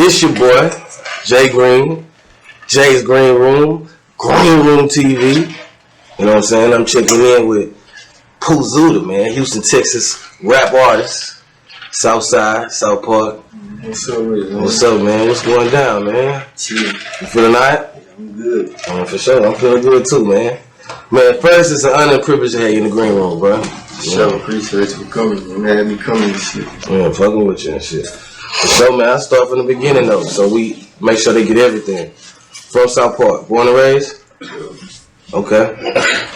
It's your boy, Jay Green, JaysGreenroom, Greenroom TV. You know what I'm saying? I'm checking in with POOHZUDA, man. Houston, Texas rap artist. Southside, South Park. What's up, man? What's up, man? What's going down, man? Chill. You feeling alright? I'm good. For sure. I'm feeling good too, man. Man, first, it's an honor and privilege to have you in the green room, bro. Sure, appreciate you for coming. You had me coming and shit. Yeah, fucking with you and shit. For sure, man. I start from the beginning, though, so we make sure they get everything. From South Park. Born and raised? Sure. Okay.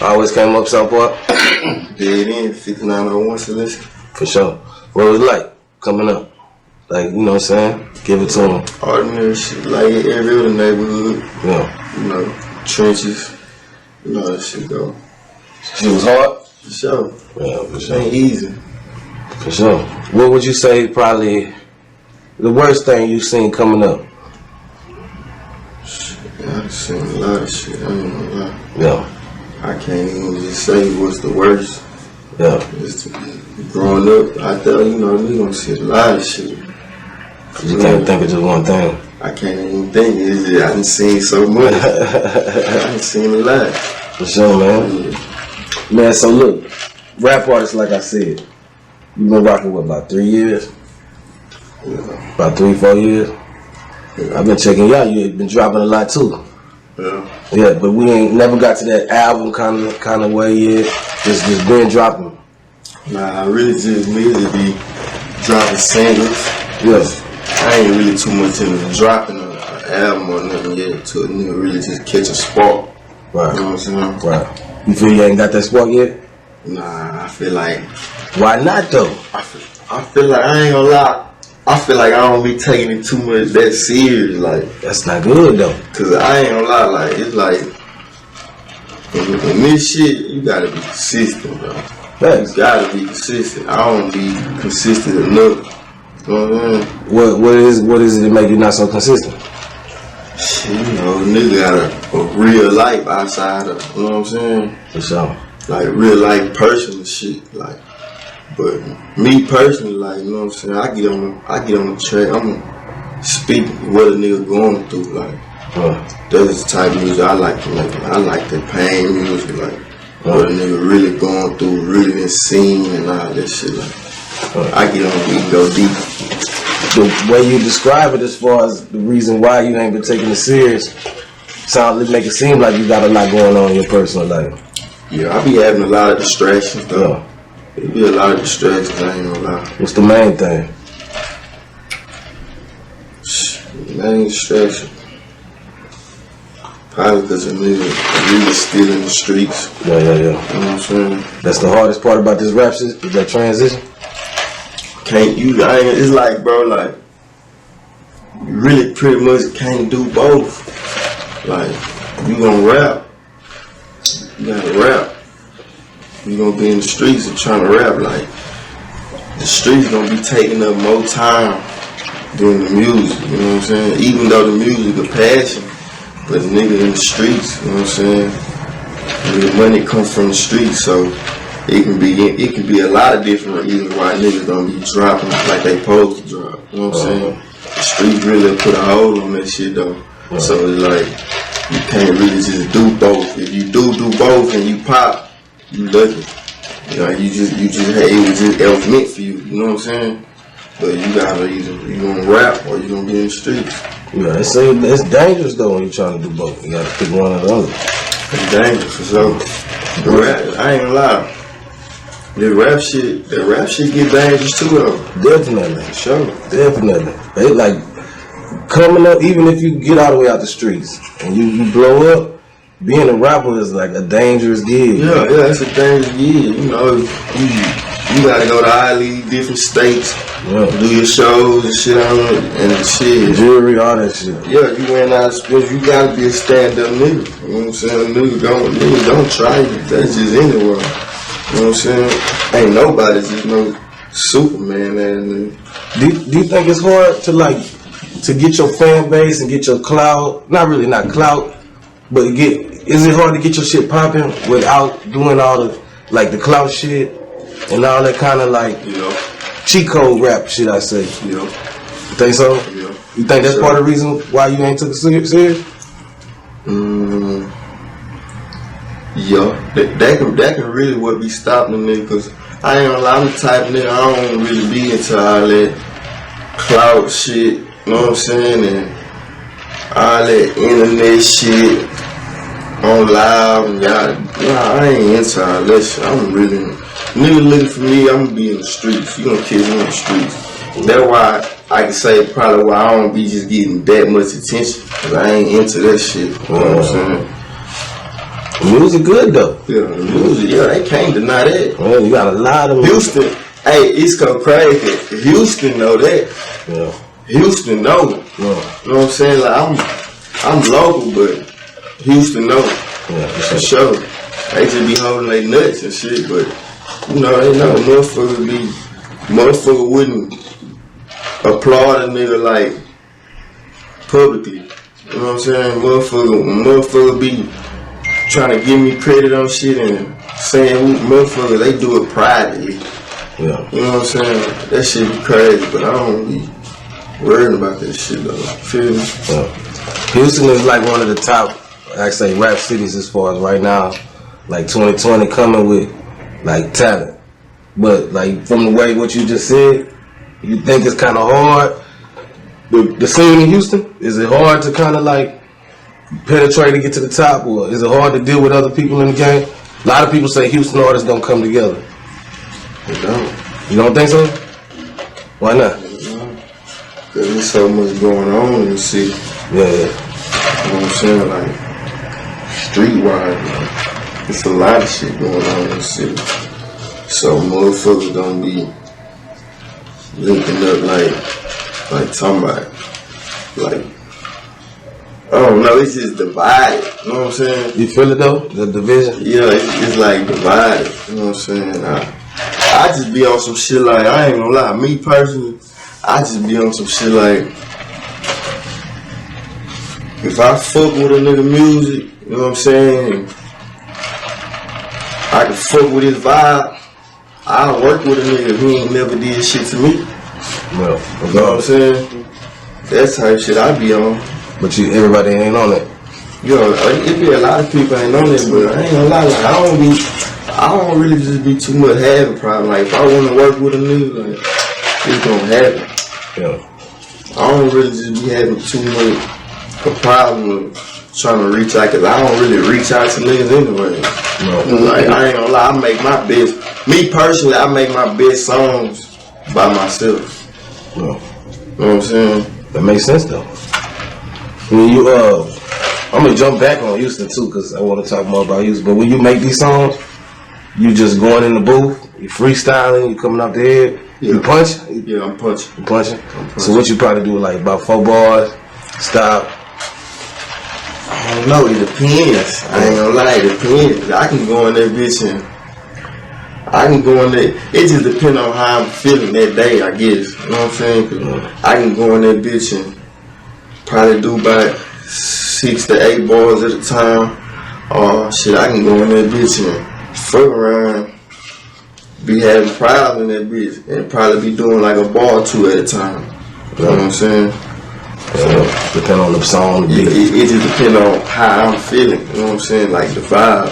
Always came up South Park? Dead in, 5901 Celeste. For sure. What was it like coming up? Like, you know what I'm saying? Give it to them. Ordinary shit, like every other neighborhood. Yeah. You know, trenches. You know that shit go. She was hard? For sure. Yeah, for sure. Ain't easy. For sure. What would you say probably the worst thing you've seen coming up? Shit, I've seen a lot of shit, I ain't gonna lie. Yeah. I can't even just say what's the worst. Yeah. Just growing up, I thought, you know, we gonna see a lot of shit. You can't think of just one thing. I can't even think. I done seen so much. I done seen a lot. For sure, man. Man, so look, rap artists, like I said, you've been rocking what, about 3 years? Yeah. About 3-4 years? Yeah. I've been checking you out. You've been dropping a lot too. Yeah. Yeah, but we ain't never got to that album kind of way yet. Just been dropping. Nah, I really just needed to be dropping singles. Yeah. I ain't really too much into dropping an album or nothing yet to a nigga really just catch a spark. Right. You know what I'm saying? Right. You feel you ain't got that spark yet? Nah, I feel like. Why not though? I feel like, I ain't gonna lie, I feel like I don't be taking it too much that serious. Like, That's not good though. cause I ain't gonna lie, like, it's like, in this shit, you gotta be consistent, bro. Thanks. You gotta be consistent. I don't be consistent enough. You know what I mean? What is it that make you not so consistent? Shit, you know, nigga got a real life outside of, you know what I'm saying? For sure. Like real life personal shit. Like, but me personally, like, you know what I'm saying? I get on the track. I'm gonna speak what a nigga going through. Like, that's the type of music I like to make. I like the pain music, like what a nigga really going through, really been seen and all that shit. Like, I get on the go deep. The way you describe it, as far as the reason why you ain't been taking it serious, make it seem like you got a lot going on in your personal life. Yeah, I be having a lot of distractions though. It be a lot of distractions, I ain't gonna lie. What's the main thing? Main distraction. Probably because a nigga really still in the streets. Yeah. You know what I'm saying? That's the hardest part about this rap shit, is that transition. It's like, bro, like, you really pretty much can't do both. Like, you gonna rap, you gotta rap. You gonna be in the streets and trying to rap, like, the streets gonna be taking up more time doing the music, you know what I'm saying? Even though the music a passion, but the nigga in the streets, you know what I'm saying? The money comes from the streets, so it can be a lot of different reasons why niggas don't be dropping like they supposed to drop. You know what I'm saying? The streets really put a hold on that shit though. So it's like you can't really just do both. If you do both and you pop, you lucky. You know, it was meant for you. You know what I'm saying? But you gotta you gonna rap or you gonna be in the streets. Yeah, it's dangerous though when you're trying to do both. You gotta pick one or the other. It's dangerous for sure. Rap, I ain't gonna lie. The rap shit get dangerous too though. Definitely. Sure. Definitely. They like coming up, even if you get all the way out the streets and you blow up, being a rapper is like a dangerous gig. Yeah, it's a dangerous gig. You know, you gotta go to all these different states, do your shows and shit on it and shit. Jewelry, all that shit. Yeah, you went out of sports, you gotta be a stand-up nigga. You know what I'm saying? Nigga don't try you. That's just anywhere. You know what I'm saying? Ain't nobody just no Superman ass nigga. Do you think it's hard to get your fan base and get your clout? Not clout, but is it hard to get your shit popping without doing all the clout shit and all that kind of cheat code rap shit? I say. Yeah. Think so? Yeah. You think that's part of the reason why you ain't took it serious? Yeah, that can really what be stopping me, cause I ain't gonna lie, I'm the type of nigga, I don't really be into all that clout shit, you know what I'm saying, and all that internet shit on live and y'all, I ain't into all that shit. I'm really, nigga looking for me, I'm gonna be in the streets. You gonna catch me in the streets. That's why I can say probably why I don't be just getting that much attention, cause I ain't into that shit, you know what I'm saying. Music good though. Yeah, the music, yeah, they can't deny that. Man, you got a lot of Houston, hey, it's so crazy. Houston know that. Yeah. Houston know. Yeah. You know what I'm saying? Like I'm local, but Houston know. Yeah, for sure. They just be holding their nuts and shit, but you know, they know motherfucker wouldn't applaud a nigga like publicly. You know what I'm saying? Motherfucker be trying to give me credit on shit and saying motherfuckers, they do it privately. Yeah. You know what I'm saying? That shit be crazy, but I don't be worried about that shit though. Feel me? Yeah. Houston is like one of the top, I say, rap cities as far as right now. Like 2020 coming with like talent. But like from the way what you just said, you think it's kind of hard. The scene in Houston, is it hard to kind of like penetrate to get to the top, or is it hard to deal with other people in the game? A lot of people say Houston artists don't come together. They don't. You don't think so? Why not? Cause there's so much going on in the city. Yeah. You know what I'm saying? Like streetwise, like, it's a lot of shit going on in the city. So motherfuckers don't be linking up like talking about like, I don't know, it's just divided, you know what I'm saying? You feel it though, the division? Yeah, it's like divided, you know what I'm saying? I just be on some shit like, I ain't gonna lie, me personally, I just be on some shit like, if I fuck with a nigga music, you know what I'm saying, I can fuck with his vibe, I'll work with a nigga if he ain't never did shit to me. Well, you know what I'm saying? That's type shit I be on. But everybody ain't on it. Yo, it be a lot of people ain't on it, but I ain't gonna lie, like I don't really just be too much having problem. Like if I wanna work with a nigga, like it's gonna happen. Yeah. I don't really just be having too much a problem with trying to reach out, cause I don't really reach out to niggas anyway. No. Like I ain't gonna lie, I make my best. Me personally, I make my best songs by myself. No. You know what I'm saying? That makes sense though. When you I'm gonna jump back on Houston too, cause I want to talk more about Houston. But when you make these songs, you just going in the booth, you freestyling, you coming off the head, yeah. You punch. Yeah, I'm punching. You punching. So what you probably do, like about 4 bars, stop. I don't know. It depends. I ain't gonna lie. It depends. I can go in that bitch and I can go in there. It just depends on how I'm feeling that day, I guess. You know what I'm saying? 'Cause I can go in that bitch and probably do about 6 to 8 bars at a time. Or shit, I can go in that bitch and fuck around, be having problems in that bitch, and probably be doing like a bar or 2 at a time. You know what I'm saying? Depend on the song. It just depends on how I'm feeling. You know what I'm saying? Like the vibe.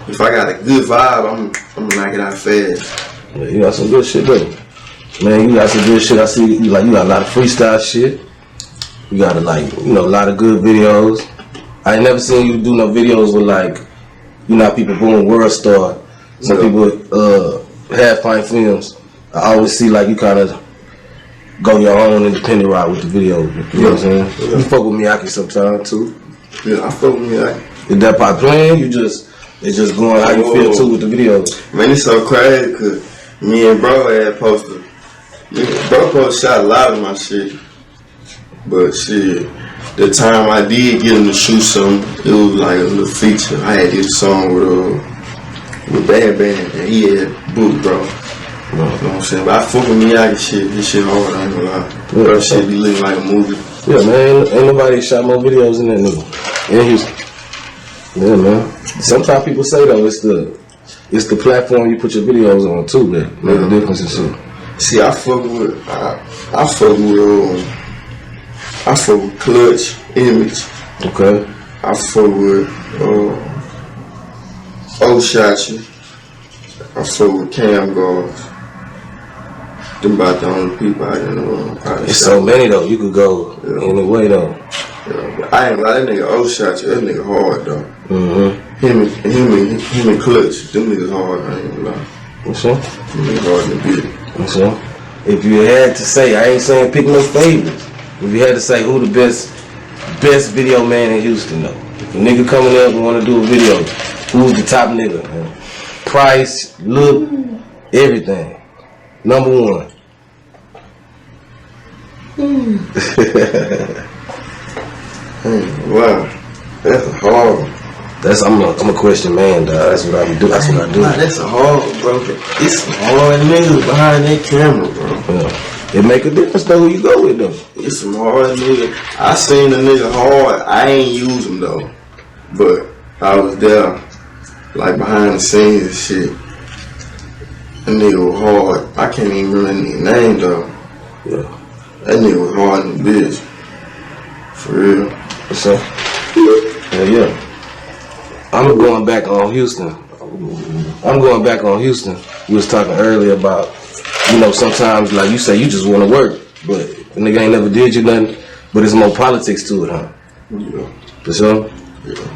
If I got a good vibe, I'm gonna knock it out fast. Yeah, you got some good shit, though. Man, you got some good shit. I see you got a lot of freestyle shit. You got a lot of good videos. I ain't never seen you do no videos with people doing World Star. Some people Half Pint Films. I always see you kind of go your own independent route with the video. You know what I'm saying? Yeah. You fuck with Miyake sometimes too. Yeah, I fuck with Miyake. Is that part playing? It's just going how you feel too with the videos. Man, it's so crazy because me and bro had posted. Bro shot a lot of my shit. But shit, the time I did get him to shoot something, it was like a little feature. I had did a song with Bad Band and he had booked bro. You know what I'm saying? But I fuck with Miyake shit. This shit hard, I ain't gonna lie. Yeah, bro, shit be looking like a movie. Yeah, man, ain't nobody shot more videos than that nigga in Houston. Yeah, man. Sometimes people say though it's the platform you put your videos on too that make a difference and shit. See, I fuck with I fuck with Clutch, Image. Okay. I fuck with POOHZUDA. I fuck with Cam Guards. Them about the only people out in the room. There's so many though. You could go any way though. Yeah, but I ain't like that nigga POOHZUDA. That nigga hard though. Him and Clutch. Them niggas hard. I ain't gonna lie. What's up? Them niggas hard in the beat. What's up? If you had to say, I ain't saying pick no favorites. If you had to say who the best video man in Houston though. If a nigga coming up and want to do a video, who's the top nigga? Man? Price, look, everything. Number one. Wow, that's hard. I'm a question man, dog. That's what I do. That's what I do. Nah, that's a hard, bro. It's some hard niggas behind that camera, bro. Yeah. It make a difference though who you go with though. It's some hard niggas. I seen a nigga hard. I ain't use him though, but I was there, like behind the scenes and shit. That nigga was hard. I can't even remember that nigga name though. Yeah. That nigga was hard in the bitch. For real. What's up? Yeah. I'm going back on Houston. You was talking earlier about, you know, sometimes like you say you just want to work, but the nigga ain't never did you nothing, but there's more politics to it, huh? Yeah. For sure? Yeah.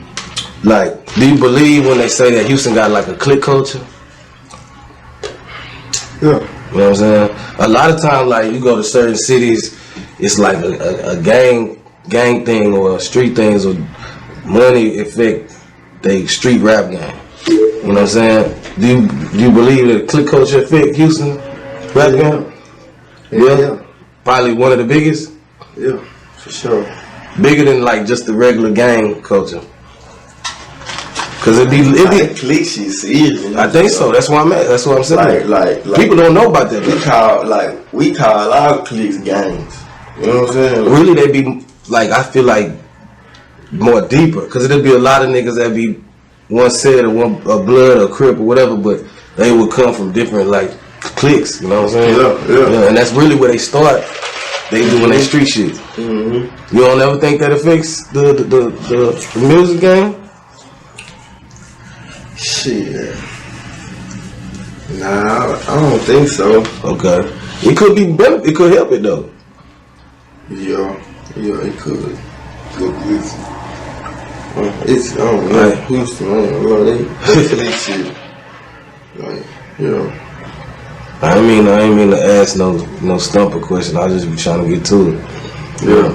Like, do you believe when they say that Houston got like a clique culture? Yeah. You know what I'm saying? A lot of times, like, you go to certain cities, it's like a gang thing or street things or money affect they street rap game. You know what I'm saying? Do you believe that clique culture affect Houston rap game? Yeah. Probably one of the biggest? Yeah, for sure. Bigger than like just the regular gang culture. Cause it be clique shit serious. I think so. That's what I'm at. That's what I'm saying. Like people don't know about that. We call our cliques gangs. You know what I'm saying? Really, they be like, I feel like more deeper. Cause it'll be a lot of niggas that be one set or one a blood or crip or whatever, but they would come from different like cliques. You know what I'm saying? Yeah. And that's really where they start. They doing their street shit. You don't ever think that affects the music game? Shit. Nah, I don't think so. Okay. It could be better. It could help it though. Yeah, it could. It's, I don't know. Right. Houston, I don't know. They clique shit. Like, yeah. I ain't mean to ask no stumper question. I just be trying to get to it. Yeah.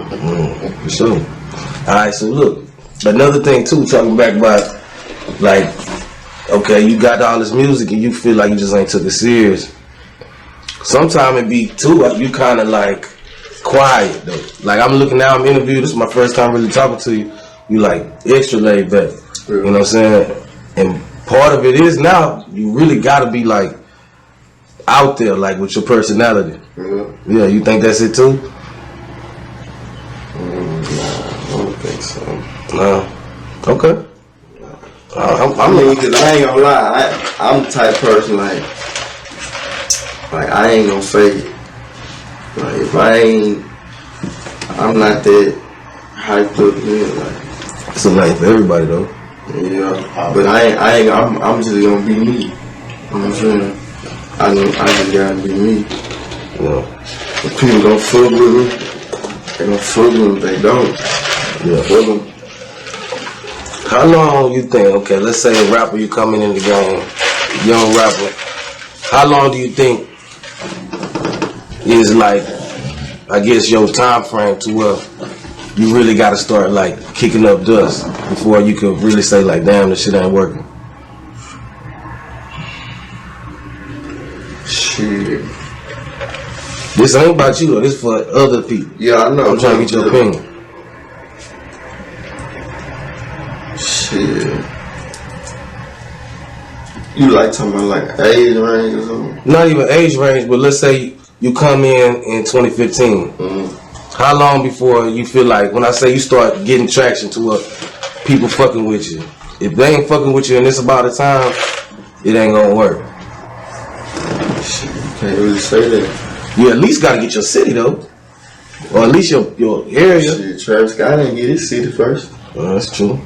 For sure. Alright, so look. Another thing too, talking back about like, okay, you got all this music and you feel like you just ain't took it serious. Sometimes it be too, you kinda like quiet though. Like I'm looking now, I'm interviewed, this is my first time really talking to you. You like extra laid back. You know what I'm saying? And part of it is now, you really gotta be like out there, like with your personality. Yeah, you think that's it too? Nah, I don't think so. No. Okay. I mean, cause I ain't gonna lie, I'm the type of person like I ain't gonna fake it. Like if I'm not that hyped up, like. It's a night for everybody though. Yeah, but I'm just gonna be me. You know what I'm saying? I just gotta be me. Yeah. If people don't fuck with me, they don't fuck with me. If they don't, Yeah. fuck them. How long you think, okay, let's say a rapper, you coming in the game, young rapper, how long do you think is like, I guess your time frame to where you really gotta start like kicking up dust before you can really say like, damn, this shit ain't working? Shit. This ain't about you though, this for other people. Yeah, I know. I'm trying to get your opinion. Shit. You like talking about like age range or something? Not even age range, but let's say you come in 2015. How long before you feel like, when I say you start getting traction to what people fucking with you? If they ain't fucking with you and it's about the time, it ain't gonna work. Shit, you can't really say that. You at least gotta get your city though. Or at least your area. Shit, Travis Scott didn't get his city first. Well, that's true.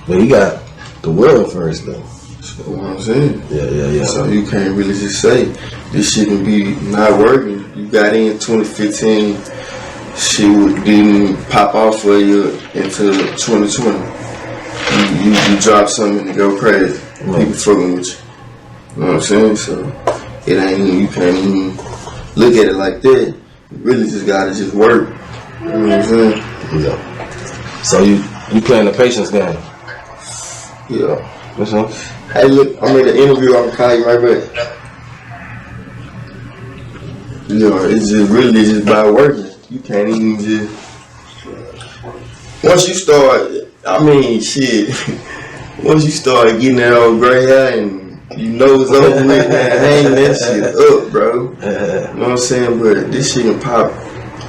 But he got the world first, though. That's what I'm saying. Yeah. So you can't really just say this shit can be not working. You got in 2015, shit didn't pop off for you until 2020. You drop something and go crazy. People fucking with you. You know what I'm saying? So it ain't even, you can't even look at it like that. You really just gotta just work. You know what I'm saying? Yeah. So you playing the patience game? Yeah. What's up? Hey, look, I made an interview. I'm gonna call you right back. You know, it's just really just by working. You can't even just. Once you start, I mean, shit. Once you start getting that old gray hair and you know it's over with, man, hang that shit up, bro. You know what I'm saying? But this shit can pop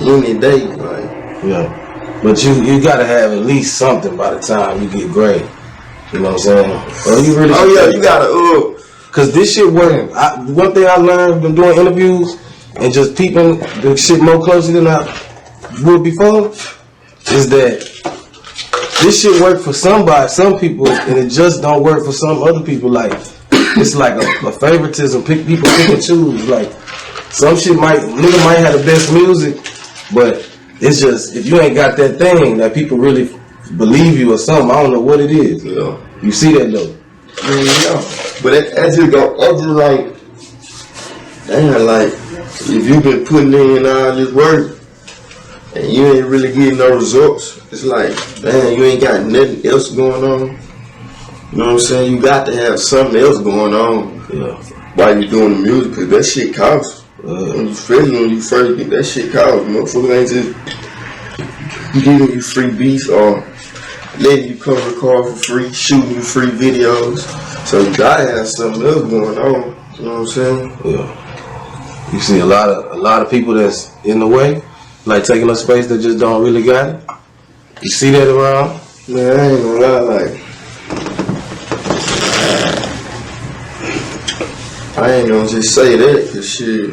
any day, like. Yeah. But you gotta have at least something by the time you get gray. You know what I'm saying? Well, you really You gotta cause this shit work. One thing I learned from doing interviews and just peeping the shit more closely than I would before is that this shit work for somebody, some people, and it just don't work for some other people. Like it's like a favoritism. People pick and choose. Like some shit nigga might have the best music, but it's just if you ain't got that thing that people really believe you or something. I don't know what it is. Yeah. You see that though? Yeah. But that's just like, damn, like if you've been putting in all this work and you ain't really getting no results, it's like, damn, you ain't got nothing else going on. You know what I'm saying? You got to have something else going on while you're doing the music, cause that shit costs. When you first get that shit costs. Motherfuckers ain't just giving you free beats or letting you come record for free, shooting you free videos. So you gotta have something else going on. You know what I'm saying? Yeah. You see a lot of people that's in the way, like taking up space that just don't really got it. You see that around? Man, I ain't gonna lie, like I ain't gonna just say that, cause shit,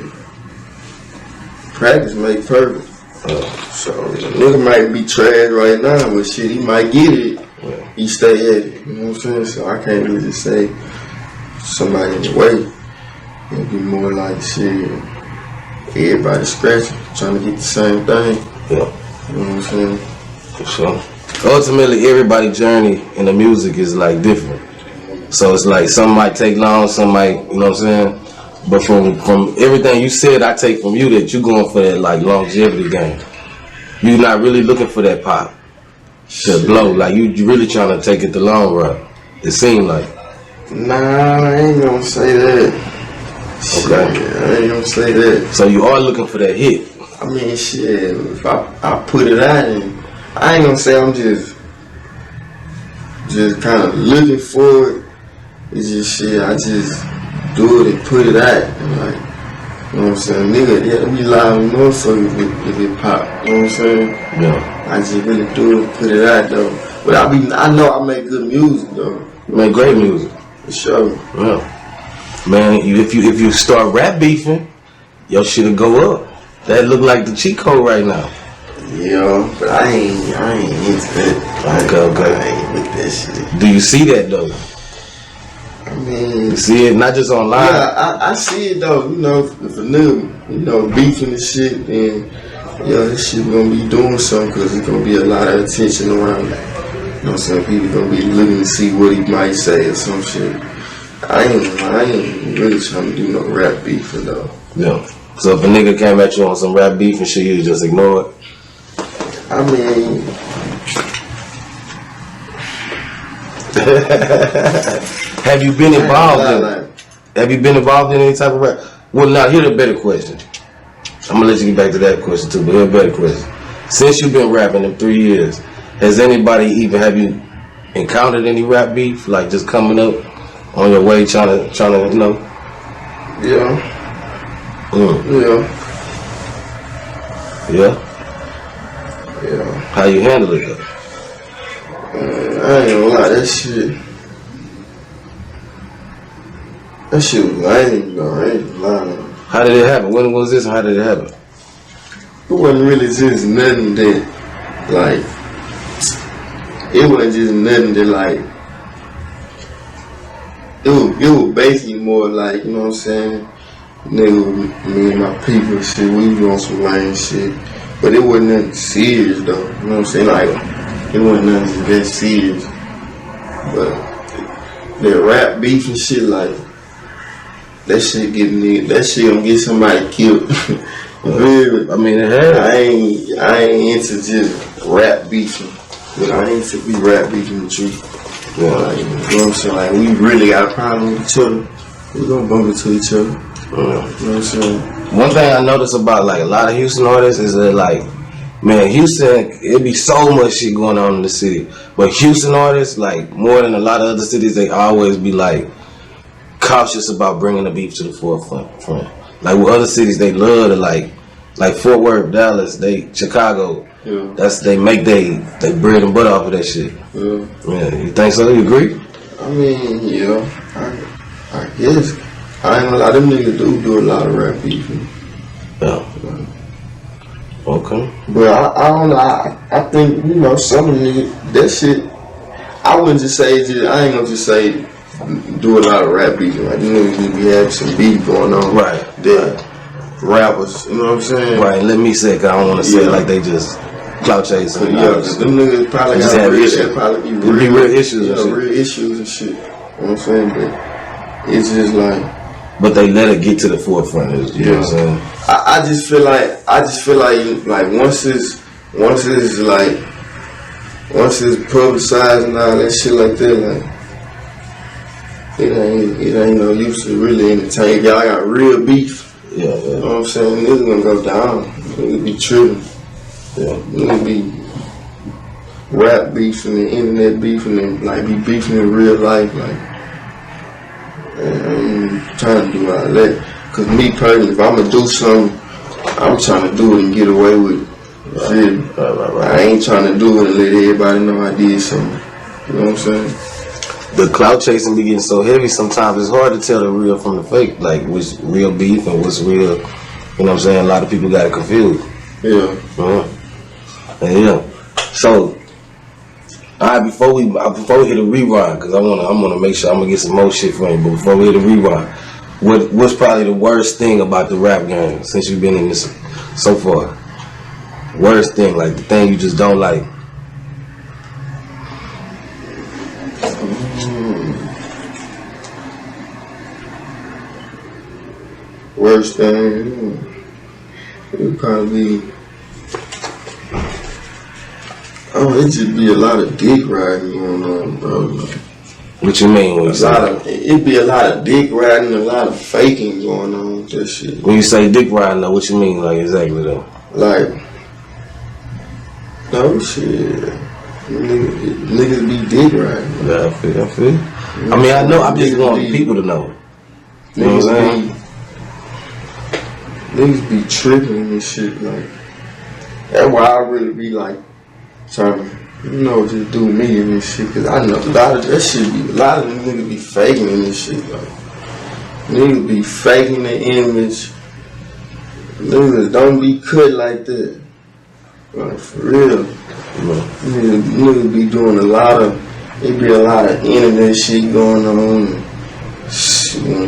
practice make perfect. So the nigga might be trash right now, but shit, he might get it. He stay at it. You know what I'm saying? So I can't really just say somebody in the way. It'd be more like shit. Everybody scratching, trying to get the same thing. Yeah. You know what I'm saying? For sure. Ultimately, everybody's journey in the music is like different. So it's like some might take long, some might, you know what I'm saying? But from everything you said, I take from you that you going for that like longevity game. You're not really looking for that pop to blow. Like you really trying to take it the long run. It seemed like. Nah, I ain't gonna say that. Okay. Shit, I ain't gonna say that. So you are looking for that hit. I mean, shit, if I put it out, and I ain't gonna say I'm just kind of looking for it. It's just shit, I just do it and put it out. And like, you know what I'm saying? Nigga, yeah, we live motherfuckers if it pop. You know what I'm saying? Yeah. I just really do it and put it out though. But I know I make good music though. You make great music. For sure. Yeah. Man, if you start rap beefing, your shit'll go up. That look like the cheat code right now. Yeah, but I ain't into that. Okay. I ain't with that shit. Do you see that though? I mean, You see it not just online. Yeah, I see it though. You know, if a nigga, you know, beefing and shit, then this shit gonna be doing something because it's gonna be a lot of attention around it. You know what I'm saying? People gonna be looking to see what he might say or some shit. I ain't really trying to do no rap beefing though. Yeah. So if a nigga came at you on some rap beef and shit, you just ignore it? I mean, have you been involved in any type of rap? Well, now here's a better question. I'm gonna let you get back to that question too, but here's a better question. Since you've been rapping in 3 years, have you encountered any rap beef, like just coming up on your way trying to you know? Yeah. Yeah. How you handle it though? I ain't gonna lie, that shit was lame though. I ain't gonna lie. How did it happen? When was this and how did it happen? wasn't really just nothing that, like, it wasn't just nothing that, like, it was basically more like, you know what I'm saying, nigga, me and my people, shit, we was on some lame shit, but it wasn't nothing serious, though, you know what I'm saying, like, it wasn't nothing that serious, but that rap beef and shit, like, that shit gonna get somebody killed. I mean, it had. I ain't into just rap beefing. But I ain't into be rap beefing with you. Yeah. Like, you know what I'm saying? Like, we really got a problem with each other. We gonna bump into each other. You know what I'm saying? One thing I notice about like a lot of Houston artists is that like, man, Houston, it be so much shit going on in the city. But Houston artists, like more than a lot of other cities, they always be like cautious about bringing the beef to the forefront. Like with other cities, they love to like Fort Worth, Dallas, Chicago. Yeah. They make they bread and butter off of that shit. Yeah. Yeah, you think so? You agree? I mean, yeah. I guess. I ain't gonna lie, them niggas do a lot of rap beefing. Yeah. Okay. But I don't know. I think, you know, some of the niggas, that shit, I wouldn't just say, I ain't gonna just say do a lot of rap beefing. Like, you niggas need to be having some beef going on. Right. That rappers, you know what I'm saying? Right. Let me say, cause I don't want to say it like they just clout chasing. Yeah, them niggas probably just got have issues. Probably be real issues. Yeah, and shit. real issues and shit. You know what I'm saying? But it's just like. But they let it get to the forefront. You know what I'm saying? I just feel like once it's publicized and all that shit like that, like it ain't no use to really entertain. Y'all got real beef. Yeah. You know what I'm saying? Niggas gonna go down. Niggas be tripping. Yeah. Niggas be rap beefing and internet beefing and like be beefing in real life. Like, man, I ain't trying to do all that. Cause me personally, if I'ma do something, I'm trying to do it and get away with it. Right. I ain't trying to do it and let everybody know I did something. You know what I'm saying? The clout chasing be getting so heavy sometimes it's hard to tell the real from the fake. Like what's real beef and what's real, you know what I'm saying? A lot of people got it confused. Yeah. Yeah. So, alright, before we hit a rewind, cause I wanna make sure I'm gonna get some more shit for you. But before we hit a rewind, what's probably the worst thing about the rap game since you've been in this so far? Worst thing, like the thing you just don't like. Worst thing, it would probably be, it just be a lot of dick riding going on, bro. What you mean when you say that? It'd be a lot of dick riding, a lot of faking going on with that shit. When you say dick riding though, what you mean like exactly though? Like, no shit. Niggas be dick riding. Yeah, I feel. I mean, I know, I just want people to know. You know what I'm saying? Niggas be tripping and shit, like, that's why I really be like, trying to, you know, just do me and this shit, cause I know a lot of them niggas be faking and this shit, like, niggas be faking the image, niggas don't be cut like that, like, for real, niggas be doing it be a lot of internet shit going on, when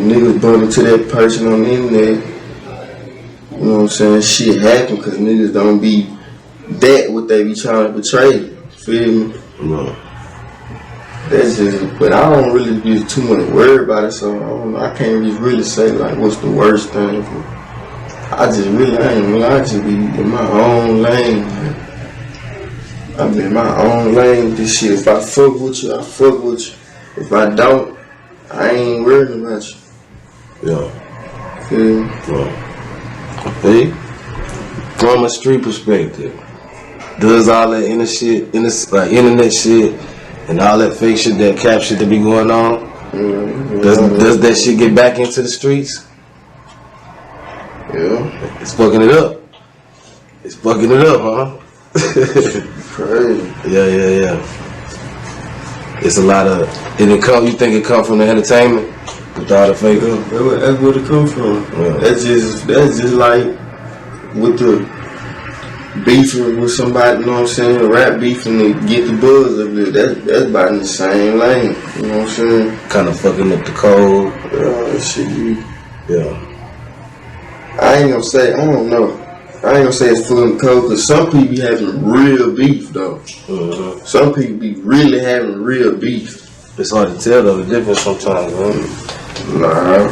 niggas bump into that person on the internet, you know what I'm saying? Shit happen because niggas don't be that what they be trying to portray. Feel me? No. That's just, but I don't really be too much worried about it, so I can't really say like what's the worst thing. I just really ain't gonna lie, I just be in my own lane. I be in my own lane with this shit. If I fuck with you, I fuck with you. If I don't, I ain't worried about you. Yeah. Feel me? Yeah. Hey, from a street perspective, does all that internet shit and all that fake shit, that cap shit that be going on, does that shit get back into the streets? Yeah. It's fucking it up. It's fucking it up, huh? Crazy. Yeah. It's a lot of you think it come from the entertainment? With all the fake up? That's where it come from. Yeah. That's just like with the beefing with somebody, you know what I'm saying? Rap beefing to get the buzz up there. That's about in the same lane. You know what I'm saying? Kind of fucking up the code. Shit. Yeah. I ain't gonna say, I don't know. I ain't gonna say it's full of code, because some people be having real beef, though. Mm-hmm. Some people be really having real beef. It's hard to tell, though, the difference sometimes, man. Nah.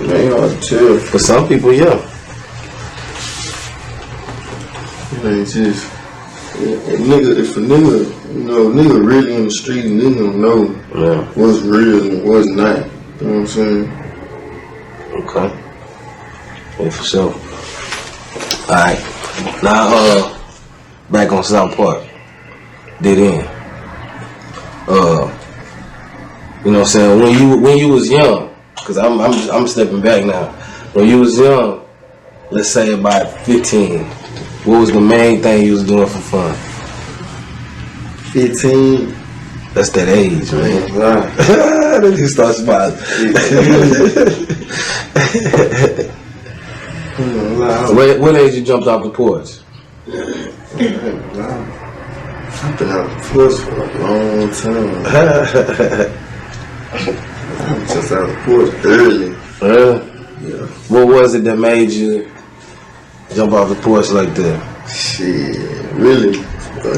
It ain't hard to tell. For some people, yeah. It ain't just... If a nigga, you know, nigga really in the street, nigga don't know what's real and what's not. You know what I'm saying? Okay. Yeah, for sure. Alright. Now, back on South Park. Did in. You know what I'm saying? When you was young, cause I'm stepping back now. When you was young, let's say about 15, what was the main thing you was doing for fun? 15. That's that age, man. Right. Then you start smiling. What age you jumped off the porch? I've been out the porch for a long time. I'm just out the porch early. Yeah. What was it that made you jump off the porch like that? Shit, really, a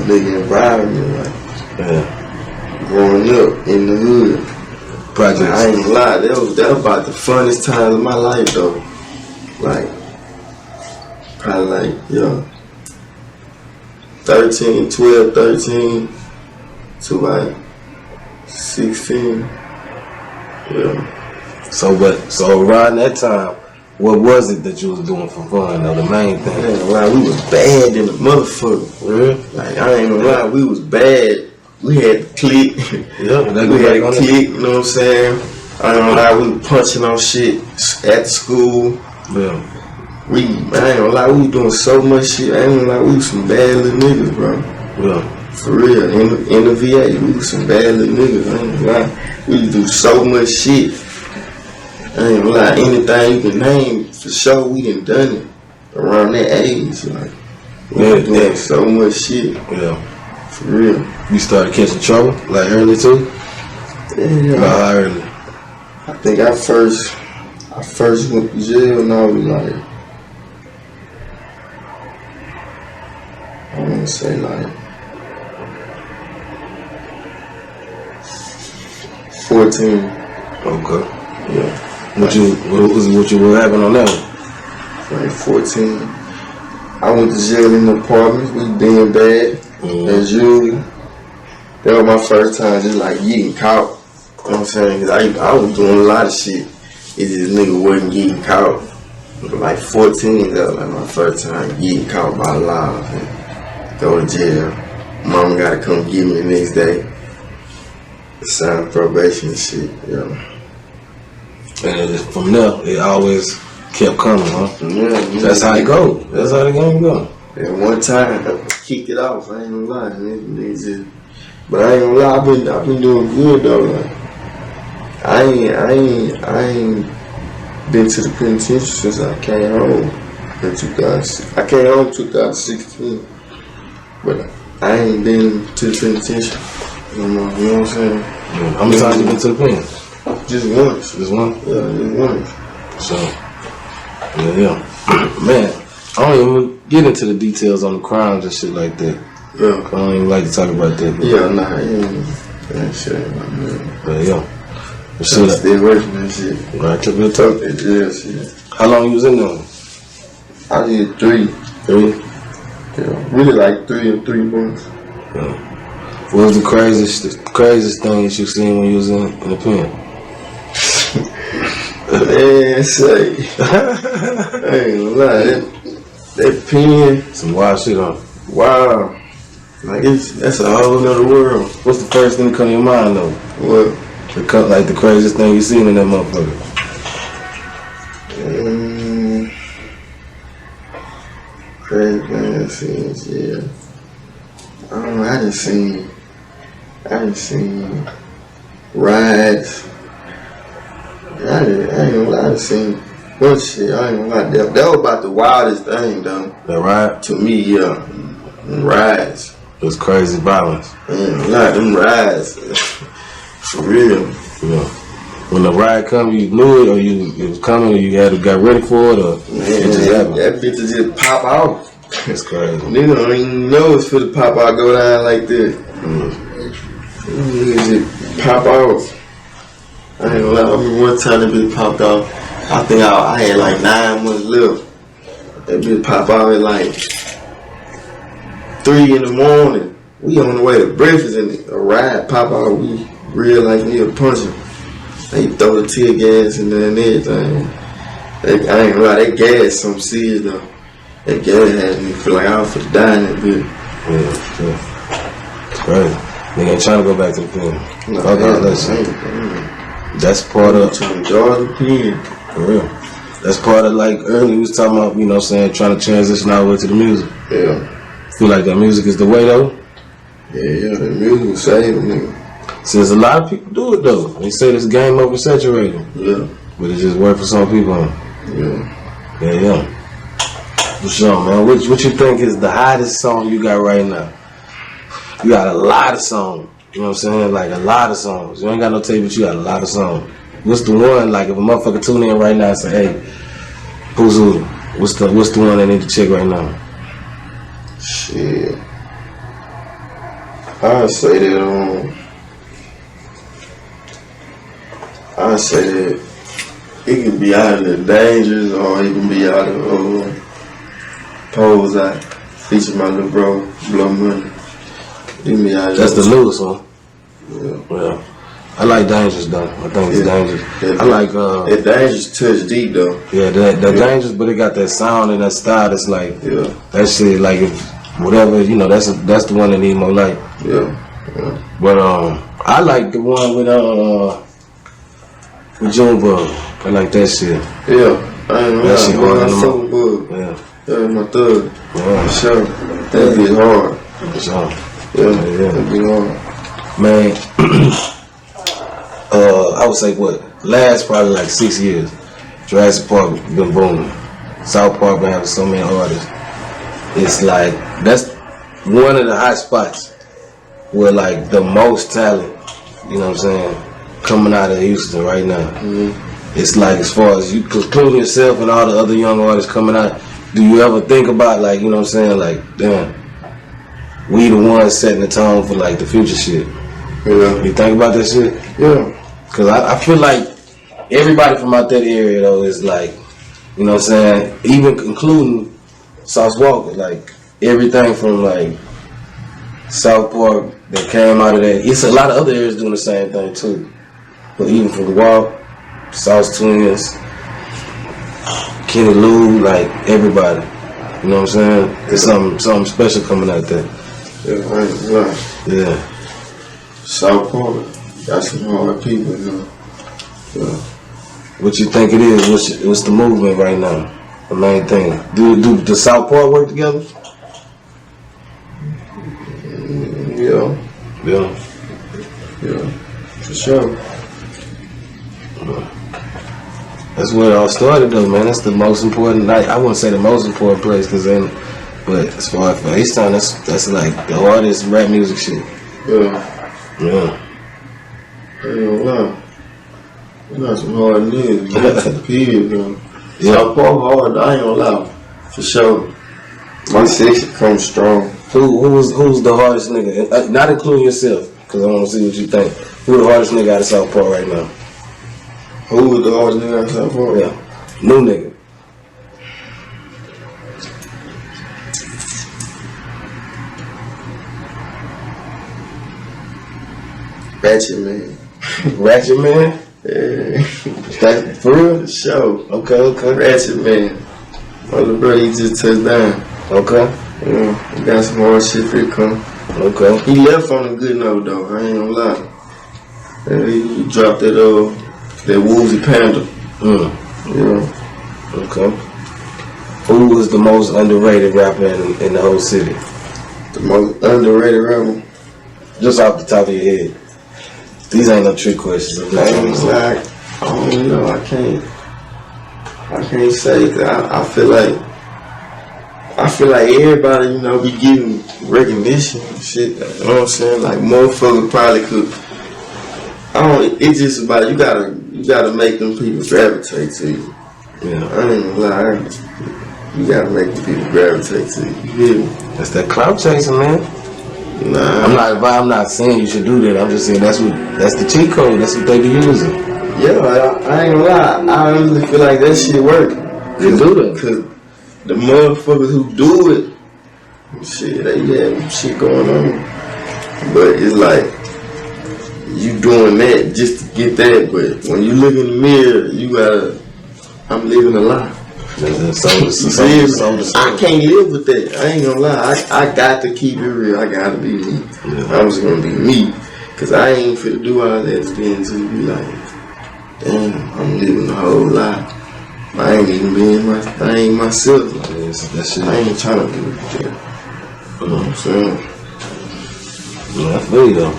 nigga environment, like growing up in the hood. Projects. I ain't gonna lie, that was about the funnest time of my life, though. Like, probably like, 13 to like 16. Yeah. So around that time, what was it that you was doing for fun, though, the main thing? I ain't gonna lie, we was bad in the motherfucker. Really? Like, I ain't gonna lie, we was bad. We had to click. Yeah, we had to click, you know what I'm saying? I ain't gonna lie, we was punching on shit at school. Yeah. I ain't gonna lie, we was doing so much shit. I ain't gonna lie, we was some bad little niggas, bro. Yeah. For real, in the VA, we was some bad little niggas. I ain't gonna lie, we used to do so much shit. I ain't gonna lie, anything you can name, for sure, we done it around that age. Like, we was doing so much shit. Yeah. For real. You started catching trouble, like early too? Yeah. How early? I think I first went to jail and I was like, I wanna say like 14. Okay. Yeah. What you were having on that one? Like 14. I went to jail in the apartment, we being bad, as usual. That was my first time just like getting caught. You know what I'm saying? Cause I was doing a lot of shit. It just nigga wasn't getting caught. Like 14, that was like my first time getting caught by law and go to jail. Mama gotta come get me the next day. Sign probation and shit, And from there, it always kept coming, huh? Yeah. That's how it go. That's how the game go. At one time, I kicked it off. I ain't gonna lie, but I ain't gonna lie. I've been doing good though. Like, I ain't been to the penitentiary since I came home in 2000. I came home 2016, but I ain't been to the penitentiary. You know what I'm saying? How many times you been to the pen? Just once. Just one? Yeah, just once. So, yeah. Man, I don't even get into the details on the crimes and shit like that. Yeah. I don't even like to talk about that. Yeah, nah, that shit ain't my man. But yeah. Stay away from that shit. Right, took me a talk. That jail shit. How long you was in there? I did 3. 3? Yeah, really like 3 or 3 months. Yeah. What was the craziest thing that you seen when you was in the pen? Man, say. I ain't gonna lie, that pen. Some wild shit on. Wow. Like, that's a whole nother world. What's the first thing that come to your mind, though? What? Like the craziest thing you seen in that motherfucker? Crazy thing I seen, yeah. I don't know, I done seen rides. I ain't gonna lie, I done seen Well, shit, I ain't gonna lie. That was about the wildest thing, though. That ride? To me, yeah. Them rides. It was crazy violence. Man, like them rides. For real. Yeah. When the ride come, you knew it, or it was coming, or you got ready for it, or man, it just happened? That bitch just pop out. It's crazy. Nigga don't even know it's for the pop out, go down like this. Nigga just pop out. I ain't gonna lie, I remember one time that bitch popped off. I think I had like 9 months left. That bitch pop out at like 3 in the morning. We on the way to breakfast and a ride pop out. We real like nigga punching. They throw the tear gas in there and everything. I ain't gonna lie, that gas some serious though. That gas had me feel like I was for dying that bitch. Yeah. It's crazy. Nigga ain't trying to go back to the pen. No, Fuck all that shit. That's part of to enjoy the pen. For real. That's part of like earlier we was talking about, you know what I'm saying, trying to transition all the way to the music. Yeah. Feel like that music is the way though? Yeah, the music will save a nigga. Since a lot of people do it though. They say this game oversaturated. Yeah. But it just worked for some people. Yeah. Yeah. For sure, man. What you think is the hottest song you got right now? You got a lot of songs. You know what I'm saying? Like a lot of songs. You ain't got no tape, but you got a lot of songs. What's the one, like if a motherfucker tune in right now and say, hey, POOHZUDA, what's the one they need to check right now? Shit. I'd say that I'd say that it can be out of the Dangers or it can be out of POOHZUDA. Feature my little bro, Blow Money. That's the newest one. Yeah. I like Dangerous though. I think it's Dangerous. Yeah, I like that Dangerous touch deep though. Yeah, that Dangerous, but it got that sound and that style. That's like that shit. Like if whatever, you know, that's the one that need more light. Yeah. But I like the one with Junebug. I like that shit. Yeah, I ain't that shit hard in the mouth. Yeah. Yeah, my thug. Yeah. For sure. That be hard. For sure. Yeah. That be hard. Man, I would say last probably like 6 years, Jurassic Park been booming. South Park been having so many artists. It's like, that's one of the hot spots where like the most talent, you know what I'm saying, coming out of Houston right now. It's like as far as you, including yourself and all the other young artists coming out, do you ever think about like, you know what I'm saying, like, damn, we the ones setting the tone for like the future shit? Yeah. You think about that shit? Yeah. Cause I feel like everybody from out that area though is like, you know what I'm saying, even including Sauce Walker, like everything from like South Park that came out of that. It's a lot of other areas doing the same thing too. But even from Walk, Sauce Twins, Kenny Lou, like everybody. You know what I'm saying? There's something special coming out there. Yeah, right. Yeah. South Park, got some hard people, you know. Yeah. What you think it is? What's the movement right now? The main thing. Do the South Park work together? Yeah. Yeah. Yeah. For sure. That's where it all started though, man. That's the most important. I wouldn't say the most important place, but as far as for H-Town, that's like the hardest rap music shit. Yeah. Yeah. I ain't gonna lie. We got some hard niggas. Period, though. Yeah. South Park hard, I ain't gonna lie. For sure. My section comes strong. Who's the hardest nigga? Not including yourself, because I want to see what you think. Who the hardest nigga out of South Park right now? Who was the hardest nigga out of South Park? Yeah. New nigga. Ratchet Man. Ratchet Man? Yeah. That for real? For sure. Okay. Ratchet Man. My little brother, he just touched down. Okay. Yeah. He got some hard shit for it come. Okay. He left on a good note though, I ain't gonna lie. And he dropped that Woozy Panda. Yeah. Okay. Who was the most underrated rapper in the whole city? The most underrated rapper? Just off the top of your head. These ain't no trick questions. I don't know, I can't. I can't say that. I feel like everybody, you know, be getting recognition and shit. You know what I'm saying? Like motherfuckers probably could. It's just about you gotta make them people gravitate to you. Yeah. I ain't gonna lie. You gotta make the people gravitate to you. You feel me? That's that clout chasing, man. Nah. I'm not saying you should do that. I'm just saying that's the cheat code. That's what they be using. Yeah, I ain't gonna lie. I honestly feel like that shit work. You do that. Cause the motherfuckers who do it, shit, they have shit going on. But it's like, you doing that just to get that. But when you look in the mirror, you gotta, I'm living a lie. I can't live with that. I ain't gonna lie. I got to keep it real. I gotta be me. Yeah. I'm just gonna be me. Cause I ain't finna do all that then to be like, damn, I'm living a whole lie. I ain't even being I ain't myself. Like, that shit. I ain't trying to do it. You know what I'm saying? Yeah, I feel you though.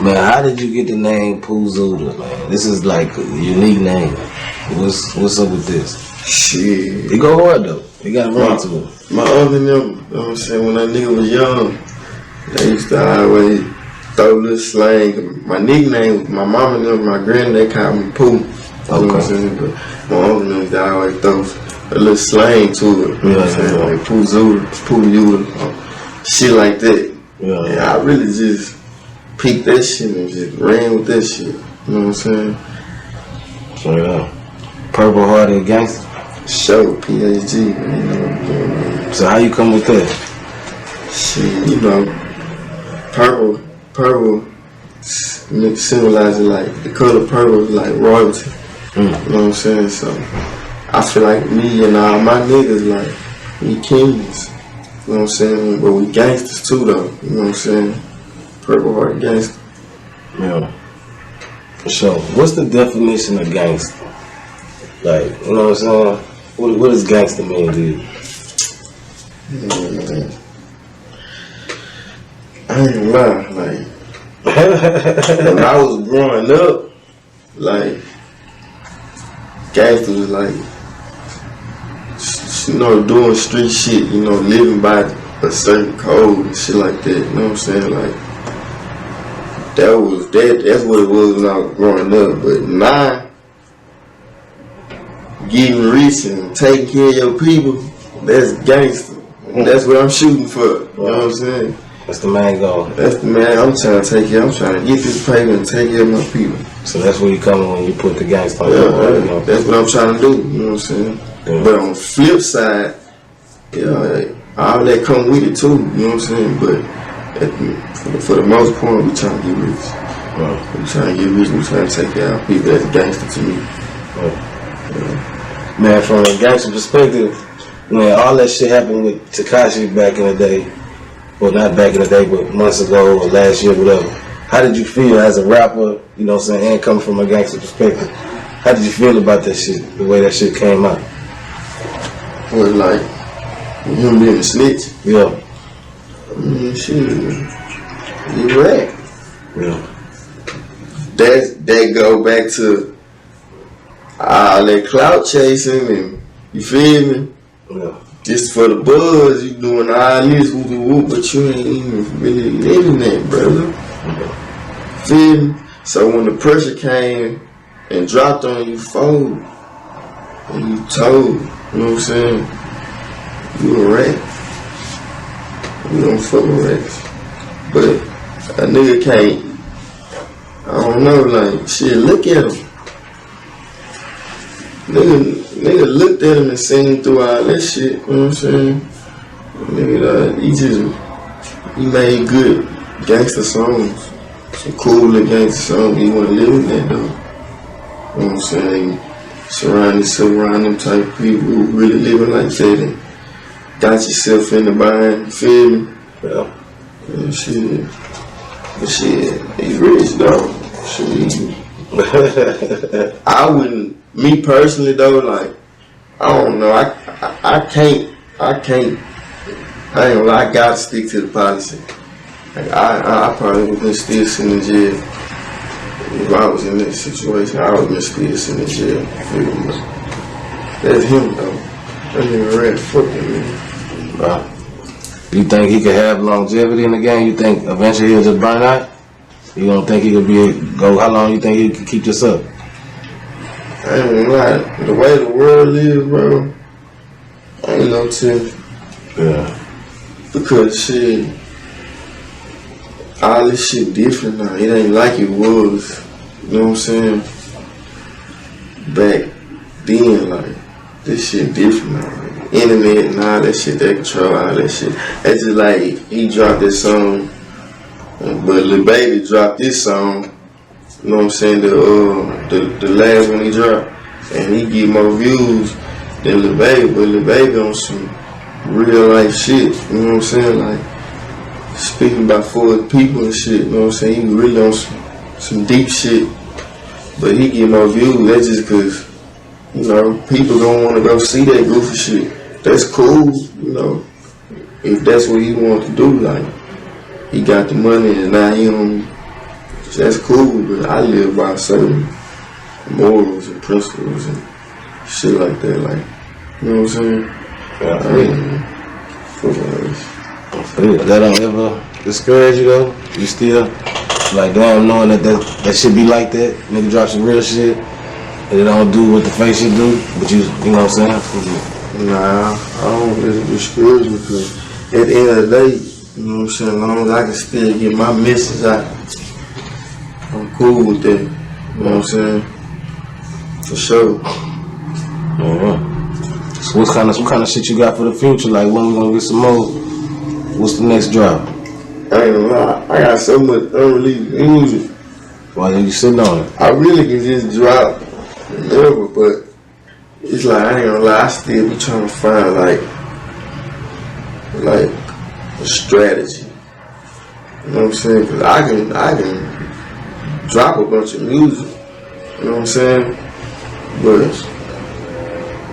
Man, how did you get the name POOHZUDA, man? This is like a unique name. What's up with this? Shit. It go hard though. You gotta run to it. My uncle them, you know what I'm saying, when that nigga was young, they used to always throw little slang. My nickname, my mama and them, my granny, they called me Pooh. You know what I'm saying? But my uncle them, they always throw a little slang to it. You know what I'm saying? Like POOHZUDA, POOHZUDA, shit like that. Yeah. And I really just peeped that shit and just ran with that shit. You know what I'm saying? Straight up. Purple Hearted Gangsta. Show PhD, man. So how you come with that? Shit, you know, purple symbolizing like the color purple is like royalty. You know what I'm saying? So I feel like me and all my niggas like we kings. You know what I'm saying? But we gangsters too though. You know what I'm saying? Purple Heart Gangsta. Yeah. For sure. What's the definition of gangster? Like, you know what I'm saying? What does gangster mean to you? I ain't gonna lie, like when I was growing up, like gangster was like, you know, doing street shit, you know, living by a certain code and shit like that. You know what I'm saying? Like that's what it was when I was growing up. But now, getting rich and taking care of your people, that's gangster. That's what I'm shooting for. You know what I'm saying? That's the main goal. That's the man I'm trying to take care of. I'm trying to get this paper and take care of my people. So that's where you come in when you put the gangster on your heart. That's what I'm trying to do. You know what I'm saying? Yeah. But on the flip side, all that come with it too. You know what I'm saying? But for the most part, we trying to get rich. We trying to get rich. We trying to take care of our people. That's gangster to me. Man, from a gangster perspective, man, all that shit happened with Tekashi back in the day. Well, not back in the day, but months ago or last year, whatever. How did you feel as a rapper, you know what I'm saying, and coming from a gangster perspective? How did you feel about that shit, the way that shit came out? Was like, him being a snitch? Yeah. Shit, you right. Yeah. That go back to all that clout chasing and, you feel me? Yeah. Just for the buzz, you doing all this, whoop, but you ain't even really living that, brother. Yeah. Feel me? So when the pressure came and dropped on you, fold, and you told, you know what I'm saying? You a rat. We don't fuck with rats. But a nigga can't, I don't know, like, shit, look at him. Nigga looked at him and seen through all that shit, you know what I'm saying? Nigga, he made good gangster songs. Some cool little gangster songs. He wasn't living that though. You know what I'm saying? Surround yourself around them type of people who really living like that and got yourself in the bind, you feel me? Yeah. And shit. But shit, he rich though. Shit. I wouldn't, me personally though, like, I don't know, I can't, I ain't gonna lie, I gotta stick to the policy. Like, I probably would been still sitting in jail. If I was in that situation, I would been still sitting in jail. That's him though. That nigga red fucking man. Bro. You think he could have longevity in the game? You think eventually he'll just burn out? You don't think he could how long you think he could keep this up? I ain't gonna lie, the way the world is, bro, I ain't no tell. Yeah. Because shit, all this shit different now. It ain't like it was. You know what I'm saying? Back then, like, this shit different now. Like, internet and all that shit, they control all that shit. That's just like he dropped this song, but Lil Baby dropped this song. You know what I'm saying? The last one he dropped, and he get more views than Lil Baby, but Lil Baby on some real life shit. You know what I'm saying? Like speaking about for the people and shit. You know what I'm saying? He really on some deep shit, but he get more views. That's just cause you know people don't want to go see that goofy shit. That's cool. You know, if that's what he wants to do, like he got the money and now he don't. That's cool, but I live by certain morals and principles and shit like that. Like, you know what I'm saying? Yeah, I feel that don't ever discourage you though? You still like damn knowing that shit be like that? Nigga drop some real shit and it don't do what the fake shit do, but you know what I'm saying? Nah, I don't let it discourage me because at the end of the day, you know what I'm saying, as long as I can still get my message out, I'm cool with that. You know what I'm saying? For sure. Yeah. So what kind of shit you got for the future? Like when we gonna get some more? What's the next drop? I ain't gonna lie, I got so much unreleased music. Why are you sitting on it? I really can just drop whatever, but it's like I ain't gonna lie, I still be trying to find like a strategy. You know what I'm saying? Cause I can drop a bunch of music. You know what I'm saying? But